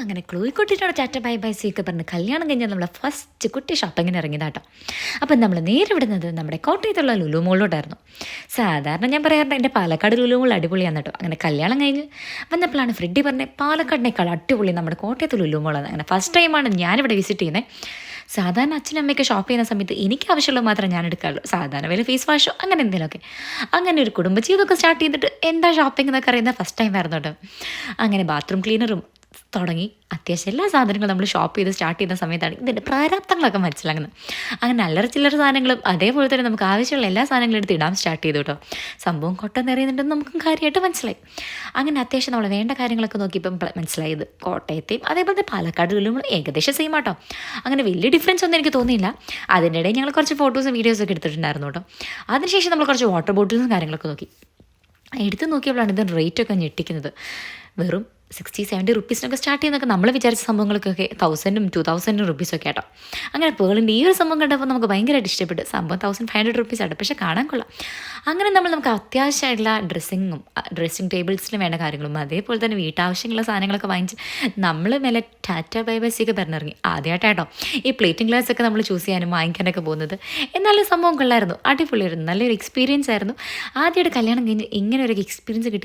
അങ്ങനെ ക്ലൂയിക്കുട്ടിനോട് Tata bye bye see ഒക്കെ പറഞ്ഞ് കല്യാണം കഴിഞ്ഞാൽ നമ്മളെ ഫസ്റ്റ് കുട്ടി ഷോപ്പിങ്ങിന് ഇറങ്ങിയതാട്ടോ. അപ്പം നമ്മൾ നേരെ വിടുന്നത് നമ്മുടെ കോട്ടയത്തുള്ള ലുലു മോളിലോട്ടായിരുന്നു. സാധാരണ ഞാൻ പറയാറുണ്ട് എൻ്റെ പാലക്കാട് ലുലു മോൾ അടിപൊളിയാണ് കേട്ടോ. അങ്ങനെ കല്യാണം കഴിഞ്ഞ് വന്നപ്പോഴാണ് ഫ്രെഡി പറഞ്ഞത് പാലക്കാടിനേക്കാൾ അടിപൊളി നമ്മുടെ കോട്ടയത്ത് ലുലു മോളാണ്. അങ്ങനെ ഫസ്റ്റ് ടൈമാണ് ഞാനിവിടെ വിസിറ്റ് ചെയ്യുന്നത്. സാധാരണ അച്ഛനും അമ്മയൊക്കെ ഷോപ്പ് ചെയ്യുന്ന സമയത്ത് എനിക്ക് ആവശ്യമുള്ളത് മാത്രമേ ഞാൻ എടുക്കാറുള്ളൂ. സാധാരണ വല്ല ഫേസ് വാഷോ അങ്ങനെ എന്തെങ്കിലുമൊക്കെ. അങ്ങനെ ഒരു കുടുംബജീവിതമൊക്കെ സ്റ്റാർട്ട് ചെയ്തിട്ട് എന്താ ഷോപ്പിംഗ് എന്നൊക്കെ അറിയുന്ന ഫസ്റ്റ് ടൈം ആയിരുന്നു കേട്ടോ. അങ്ങനെ ബാത്റൂം ക്ലീനറും തുടങ്ങി അത്യാവശ്യം എല്ലാ സാധനങ്ങളും നമ്മൾ ഷോപ്പ് ചെയ്ത് സ്റ്റാർട്ട് ചെയ്യുന്ന സമയത്താണ് ഇതിൻ്റെ പ്രാരാബ്ദങ്ങളൊക്കെ മനസ്സിലാകുന്നത്. അങ്ങനെ അല്ലറ ചില്ലറ സാധനങ്ങളും അതേപോലെ തന്നെ നമുക്ക് ആവശ്യമുള്ള എല്ലാ സാധനങ്ങളും എടുത്ത് ഇടാൻ സ്റ്റാർട്ട് ചെയ്തു കേട്ടോ. സംഭവം കൊട്ട നിറയുന്നുണ്ടെന്ന് നമുക്കും കാര്യമായിട്ട് മനസ്സിലായി. അങ്ങനെ അത്യാവശ്യം നമ്മൾ വേണ്ട കാര്യങ്ങളൊക്കെ നോക്കിയപ്പം മനസ്സിലായത് കോട്ടയത്തെയും അതേപോലെ പാലക്കാട് ലുലുവും ഏകദേശം സെയിം ആട്ടോ. അങ്ങനെ വലിയ ഡിഫറൻസ് ഒന്നും എനിക്ക് തോന്നിയില്ല. അതിൻ്റെ ഇടയിൽ ഞങ്ങൾ കുറച്ച് ഫോട്ടോസും വീഡിയോസൊക്കെ എടുത്തിട്ടുണ്ടായിരുന്നു കേട്ടോ. അതിനുശേഷം നമ്മൾ കുറച്ച് വാട്ടർ ബോട്ടിൽസും കാര്യങ്ങളൊക്കെ നോക്കി. എടുത്ത് നോക്കിയപ്പോഴാണ് ഇത് റേറ്റൊക്കെ ഞെട്ടിക്കുന്നത്. വെറും 60-70 റുപ്പീസിനൊക്കെ സ്റ്റാർട്ട് ചെയ്യുന്നതൊക്കെ നമ്മൾ വിചാരിച്ച സംഭവങ്ങൾക്കൊക്കെ 1000-ഉം 2000 റുപ്പീസൊക്കെ ആട്ടോ. അങ്ങനെ പേളിൻ്റെ ഈ ഒരു സംഭവം കണ്ടപ്പോൾ നമുക്ക് ഭയങ്കരമായിട്ട് ഇഷ്ടപ്പെട്ടു. സംഭവം 1500 റുപ്പീസ് ആട്ടോ, പക്ഷേ കാണാൻ കൊള്ളാം. അങ്ങനെ നമുക്ക് അത്യാവശ്യമായിട്ടുള്ള ഡ്രസ്സിങ് ടേബിൾസിന് വേണ്ട കാര്യങ്ങളും അതേപോലെ തന്നെ വീട്ടാവശ്യങ്ങളുള്ള സാധനങ്ങളൊക്കെ വാങ്ങിച്ച് നമ്മൾ മേലെ ടാറ്റ ബൈ ബൈ സി ഒക്കെ പറഞ്ഞിറങ്ങി. ആദ്യമായിട്ടാട്ടോ ഈ പ്ലേറ്റിംഗ് ഗ്ലാസ് ഒക്കെ നമ്മൾ ചൂസ് ചെയ്യാനും വാങ്ങിക്കാനൊക്കെ പോകുന്നത്. എന്നാലും സംഭവം കൊള്ളായിരുന്നു, അടിപൊളിയായിരുന്നു, നല്ലൊരു എക്സ്പീരിയൻസ് ആയിരുന്നു. ആദ്യമായിട്ട് കല്യാണം കഴിഞ്ഞ് ഇങ്ങനെ ഒരു എക്സ്പീരിയൻസ് കിട്ടി.